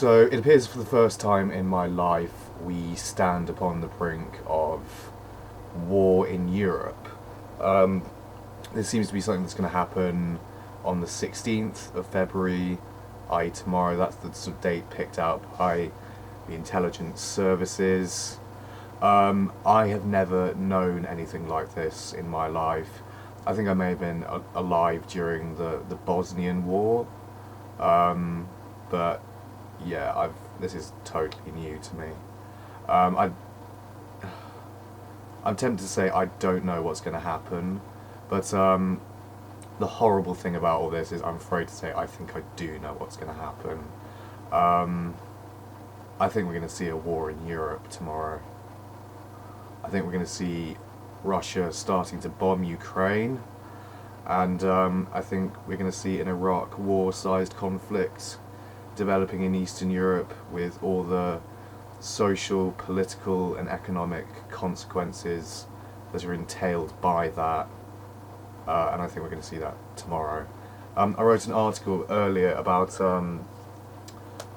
So it appears for the first time in my life we stand upon the brink of war in Europe. Um, this seems to be something that's going to happen on the 16th of February, i.e. tomorrow. That's the sort of date picked out by the intelligence services. I have never known anything like this in my life. I think I may have been alive during the Bosnian War, but yeah, this is totally new to me. I I'm tempted to say I don't know what's going to happen, but the horrible thing about all this is I'm afraid to say I think I do know what's going to happen. Um, I think we're going to see a war in Europe tomorrow. I think we're going to see Russia starting to bomb Ukraine, and I think we're going to see an Iraq war-sized conflict developing in Eastern Europe with all the social, political, and economic consequences that are entailed by that. And I think we're going to see that tomorrow. I wrote an article earlier about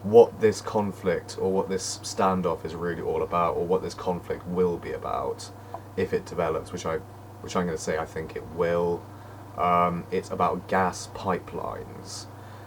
what this conflict or what this standoff is really all about, or what this conflict will be about if it develops, which I'm going to say I think it will. It's about gas pipelines.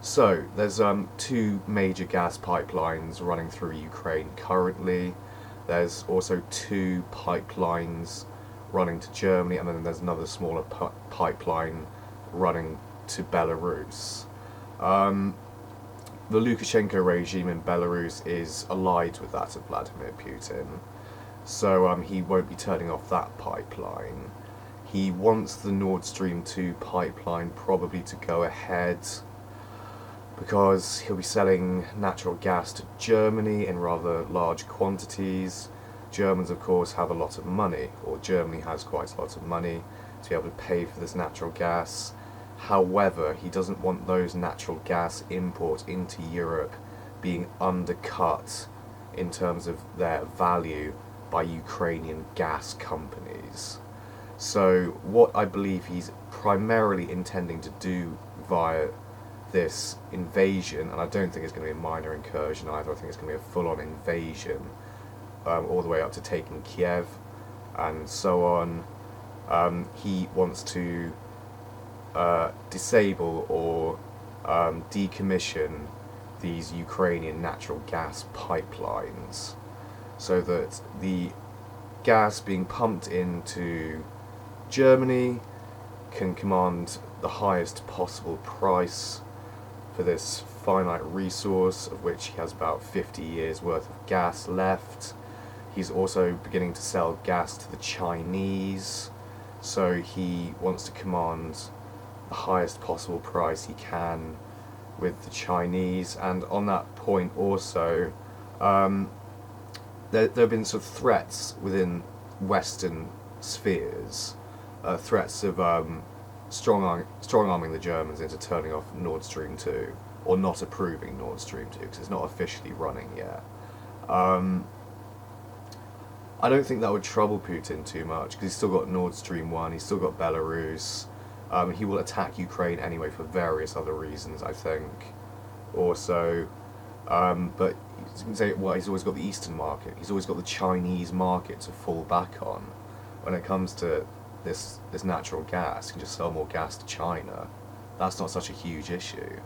So there's two major gas pipelines running through Ukraine currently. There's also two pipelines running to Germany, and then there's another smaller pipeline running to Belarus. The Lukashenko regime in Belarus is allied with that of Vladimir Putin, so he won't be turning off that pipeline. He wants the Nord Stream 2 pipeline probably to go ahead because he'll be selling natural gas to Germany in rather large quantities. Germans, of course, have a lot of money, or Germany has quite a lot of money to be able to pay for this natural gas. However, he doesn't want those natural gas imports into Europe being undercut in terms of their value by Ukrainian gas companies. So what I believe he's primarily intending to do via this invasion, and I don't think it's going to be a minor incursion either, I think it's going to be a full-on invasion, all the way up to taking Kiev and so on. He wants to disable or decommission these Ukrainian natural gas pipelines so that the gas being pumped into Germany can command the highest possible price for this finite resource, of which he has about 50 years worth of gas left. He's also beginning to sell gas to the Chinese, so he wants to command the highest possible price he can with the Chinese. And on that point also, there have been sort of threats within Western spheres, threats of strong-arming the Germans into turning off Nord Stream 2, or not approving Nord Stream 2, because it's not officially running yet. I don't think that would trouble Putin too much, because he's still got Nord Stream 1, he's still got Belarus. He will attack Ukraine anyway for various other reasons, I think, also. But you can say, well, he's always got the Eastern market, he's always got the Chinese market to fall back on. When it comes to this natural gas, you can just sell more gas to China. That's not such a huge issue.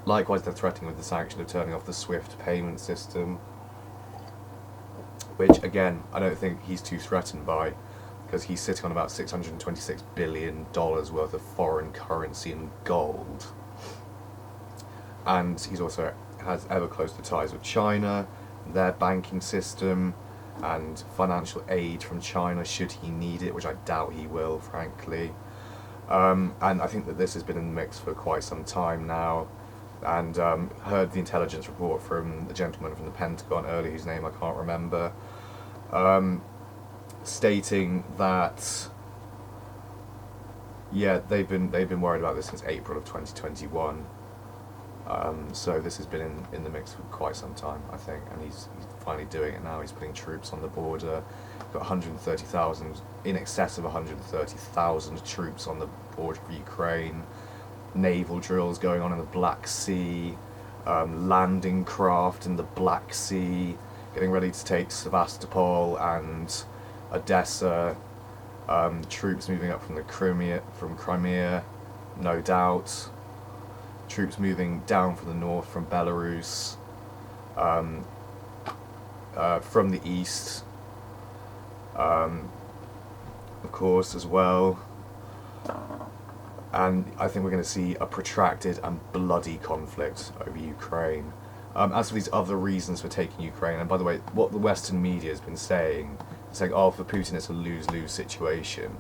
Likewise, they're threatening with the sanction of turning off the SWIFT payment system, which, again, I don't think he's too threatened by, because he's sitting on about $626 billion worth of foreign currency in gold. And he's also has ever closer ties with China, their banking system, and financial aid from China should he need it, which I doubt he will, frankly. And I think that this has been in the mix for quite some time now, and heard the intelligence report from the gentleman from the Pentagon earlier, whose name I can't remember, stating that they've been worried about this since April of 2021. So this has been in the mix for quite some time, I think, and he's finally doing it now. He's putting troops on the border. Got 130,000, in excess of 130,000 troops on the border of Ukraine. Naval drills going on in the Black Sea. landing craft in the Black Sea, getting ready to take Sevastopol and Odessa, troops moving up from Crimea, no doubt, troops moving down from the north from Belarus, from the east, of course, as well. And I think we're going to see a protracted and bloody conflict over Ukraine. As for these other reasons for taking Ukraine, and by the way, what the Western media has been saying, oh, for Putin it's a lose-lose situation.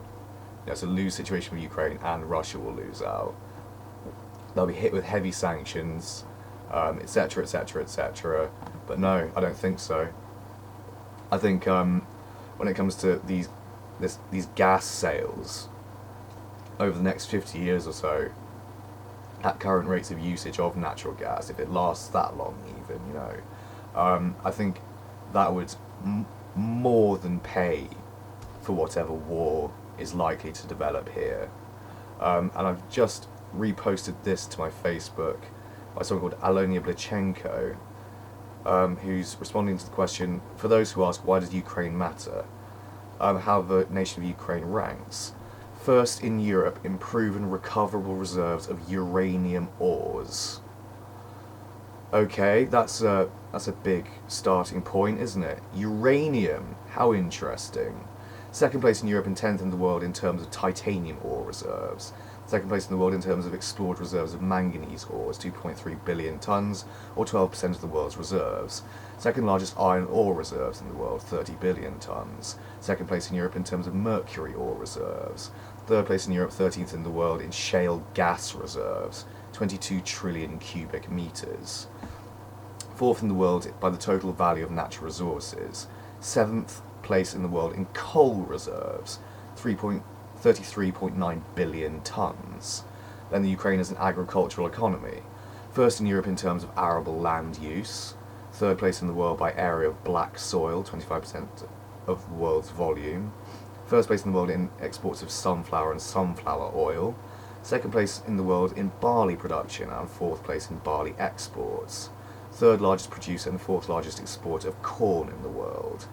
It's a lose situation for Ukraine, and Russia will lose out. They'll be hit with heavy sanctions, etc., etc., etc. But no, I don't think so. I think when it comes to these gas sales, over the next 50 years or so, at current rates of usage of natural gas, if it lasts that long even, I think that would more than pay for whatever war is likely to develop here. And I've just reposted this to my Facebook by someone called Alonia Blichenko, who's responding to the question, for those who ask why does Ukraine matter, how the nation of Ukraine ranks. First in Europe in proven recoverable reserves of uranium ores. Okay, that's a big starting point, isn't it? Uranium, how interesting. Second place in Europe and 10th in the world in terms of titanium ore reserves. Second place in the world in terms of explored reserves of manganese ores, 2.3 billion tonnes, or 12% of the world's reserves. Second largest iron ore reserves in the world, 30 billion tonnes. Second place in Europe in terms of mercury ore reserves. Third place in Europe, 13th in the world in shale gas reserves, 22 trillion cubic metres. Fourth in the world by the total value of natural resources. Seventh place in the world in coal reserves, 33.9 billion tonnes. Then the Ukraine is an agricultural economy. First in Europe in terms of arable land use. Third place in the world by area of black soil, 25% of the world's volume. First place in the world in exports of sunflower and sunflower oil. Second place in the world in barley production, and fourth place in barley exports. Third largest producer and fourth largest exporter of corn in the world.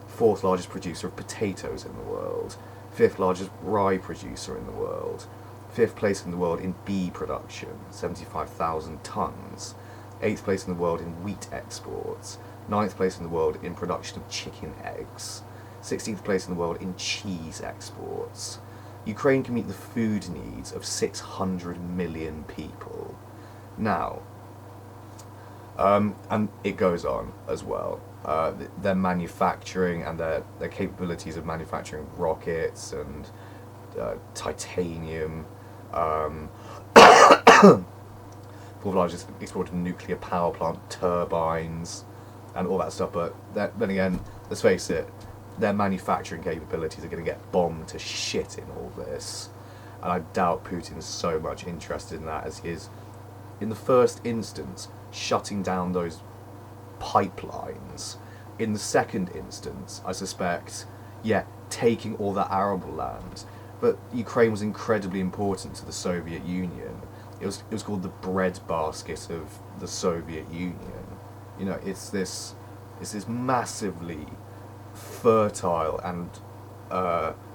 Fourth largest producer of potatoes in the world. Fifth largest rye producer in the world. Fifth place in the world in bee production, 75,000 tonnes. Eighth place in the world in wheat exports. Ninth place in the world in production of chicken eggs. 16th place in the world in cheese exports. Ukraine can meet the food needs of 600 million people. Now, and it goes on as well. Their manufacturing and their capabilities of manufacturing rockets and titanium, fourth largest exporter of nuclear power plant turbines, and all that stuff. But then again, let's face it, their manufacturing capabilities are going to get bombed to shit in all this. And I doubt Putin's so much interested in that as he is, in the first instance, shutting down those pipelines. In the second instance, I suspect, taking all that arable land. But Ukraine was incredibly important to the Soviet Union. It was called the breadbasket of the Soviet Union. It's this massively fertile and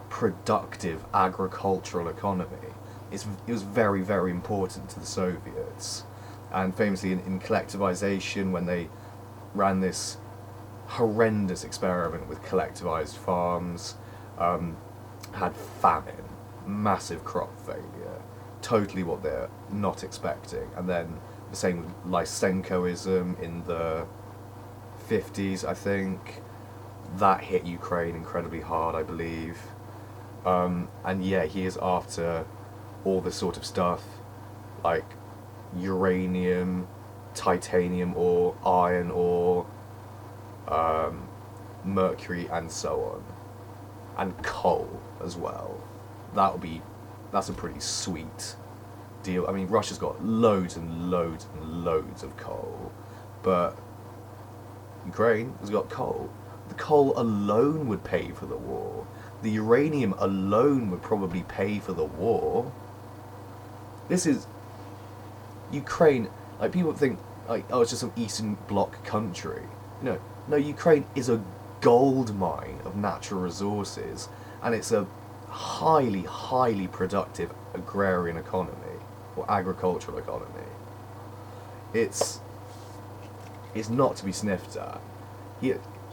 productive agricultural economy. It was very, very important to the Soviets. And famously in collectivization, when they ran this horrendous experiment with collectivized farms, had famine, massive crop failure, totally what they're not expecting. And then the same with Lysenkoism in the 50s, I think. That hit Ukraine incredibly hard, I believe. And he is after all this sort of stuff, like uranium, titanium ore, iron ore, mercury, and so on. And coal as well. That's a pretty sweet deal. I mean, Russia's got loads and loads and loads of coal, but Ukraine has got coal. The coal alone would pay for the war. The uranium alone would probably pay for the war. This is Ukraine. Like, people think like, oh, it's just some Eastern Bloc country. No, Ukraine is a gold mine of natural resources, and it's a highly, highly productive agrarian economy, or agricultural economy. It's not to be sniffed at.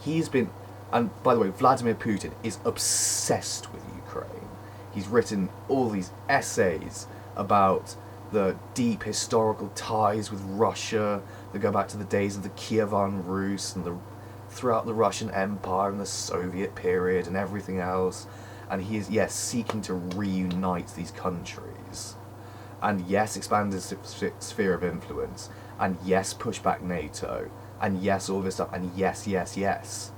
He's been, and by the way, Vladimir Putin is obsessed with Ukraine. He's written all these essays about the deep historical ties with Russia that go back to the days of the Kievan Rus and throughout the Russian Empire and the Soviet period and everything else. And he is, yes, seeking to reunite these countries. And yes, expand his sphere of influence. And yes, push back NATO. And yes, all this stuff. And yes, yes, yes.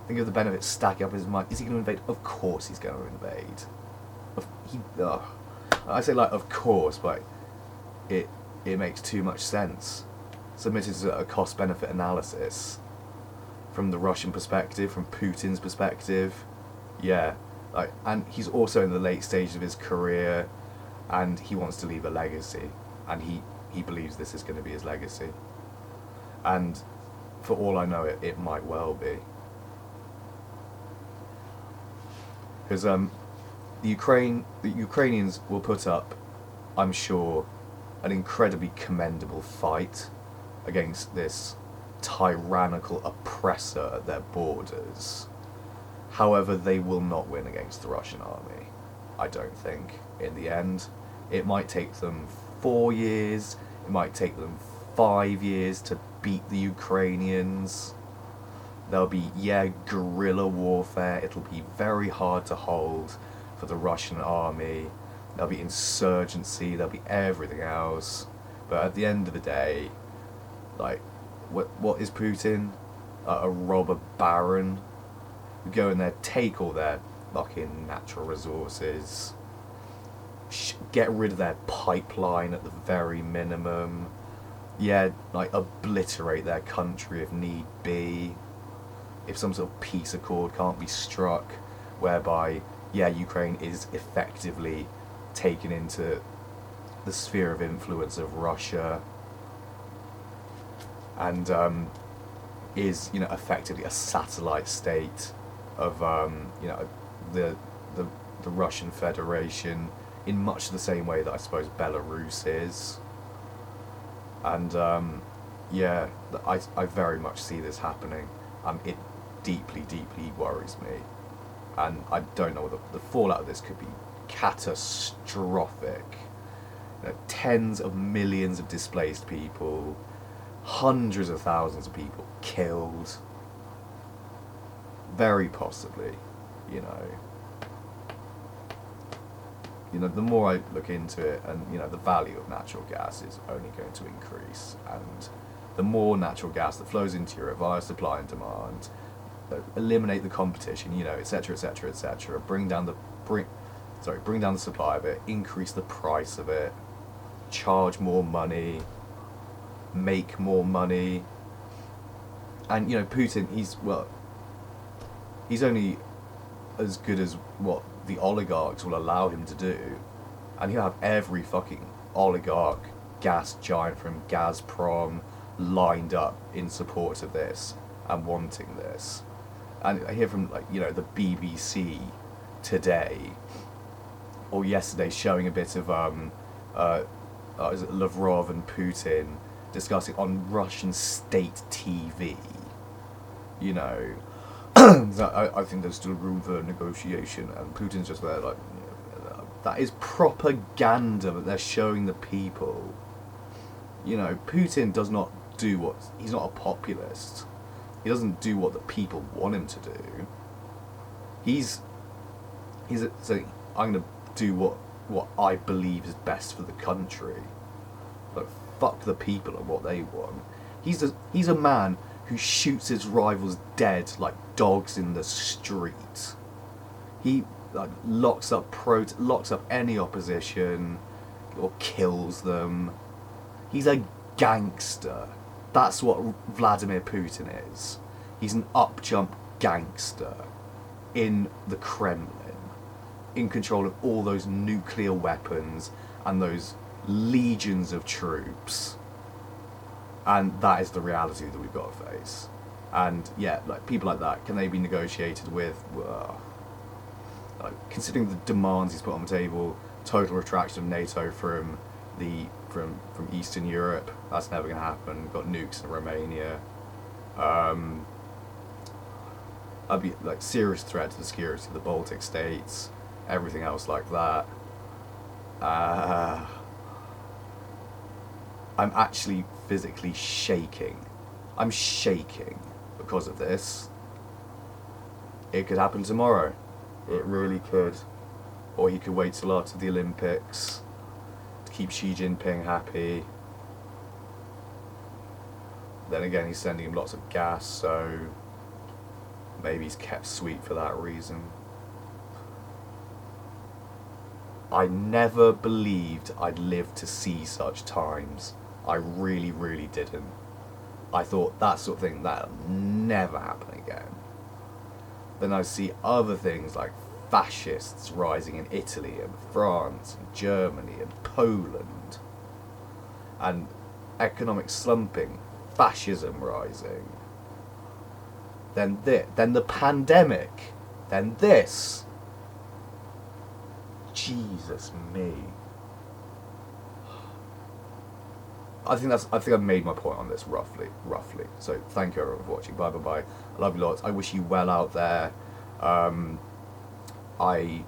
Think of the benefits stacking up in his mind. Is he going to invade? Of course he's going to invade. I say, like, of course, but it makes too much sense. Submitted to a cost-benefit analysis from the Russian perspective, from Putin's perspective. Yeah, like, and he's also in the late stages of his career, and he wants to leave a legacy, and he believes this is going to be his legacy. And for all I know, it might well be. Because the Ukrainians will put up, I'm sure, an incredibly commendable fight against this tyrannical oppressor at their borders. However, they will not win against the Russian army, I don't think, in the end. It might take them 4 years, it might take them 5 years to beat the Ukrainians. There'll be, guerrilla warfare. It'll be very hard to hold for the Russian army. There'll be insurgency, there'll be everything else. But at the end of the day, like, what is Putin? A robber baron who go in there, take all their fucking natural resources, get rid of their pipeline at the very minimum. Yeah, like, obliterate their country if need be. If some sort of peace accord can't be struck, whereby, Ukraine is effectively taken into the sphere of influence of Russia, and is, effectively a satellite state of, the Russian Federation, in much the same way that I suppose Belarus is. And I very much see this happening. It deeply, deeply worries me, and I don't know what the fallout of this could be. Catastrophic. Tens of millions of displaced people, hundreds of thousands of people killed, very possibly. The more I look into it, and the value of natural gas is only going to increase, and the more natural gas that flows into Europe via supply and demand, eliminate the competition, etc., etc., etc., bring down the supply of it, increase the price of it, charge more money, make more money. And Putin, he's only as good as what the oligarchs will allow him to do, and he'll have every fucking oligarch gas giant from Gazprom lined up in support of this and wanting this. And I hear from the BBC today or yesterday showing a bit of Lavrov and Putin discussing on Russian state TV. I think there's still room for negotiation, and Putin's just there that is propaganda that they're showing the people. Putin does not do he's not a populist. He doesn't do what the people want him to do. He's saying, I'm going to do what I believe is best for the country. Fuck the people and what they want. He's a man who shoots his rivals dead like dogs in the street. He locks up any opposition or kills them. He's a gangster. That's what Vladimir Putin is. He's an up-jump gangster in the Kremlin, in control of all those nuclear weapons and those legions of troops. And that is the reality that we've got to face. And yeah, like people like that, can they be negotiated with? Like, considering the demands he's put on the table, total retraction of NATO from Eastern Europe, that's never going to happen. We've got nukes in Romania. I'd be like serious threat to the security of the Baltic states, everything else like that. I'm actually physically shaking. I'm shaking because of this. It could happen tomorrow. It really could. Or he could wait till after the Olympics to keep Xi Jinping happy. Then again, he's sending him lots of gas, so maybe he's kept sweet for that reason. I never believed I'd live to see such times. I really, really didn't. I thought that sort of thing, that'll never happen again. Then I see other things like fascists rising in Italy and France and Germany and Poland, and economic slumping, fascism rising. Then the pandemic, then this. Jesus me. I think I've made my point on this roughly. So thank you everyone for watching. Bye. I love you lots. I wish you well out there. I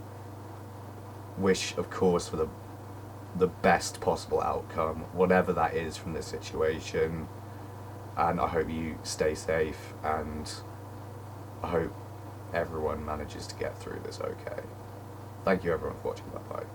wish, of course, for the best possible outcome, whatever that is from this situation. And I hope you stay safe, and I hope everyone manages to get through this okay. Thank you everyone for watching. Bye.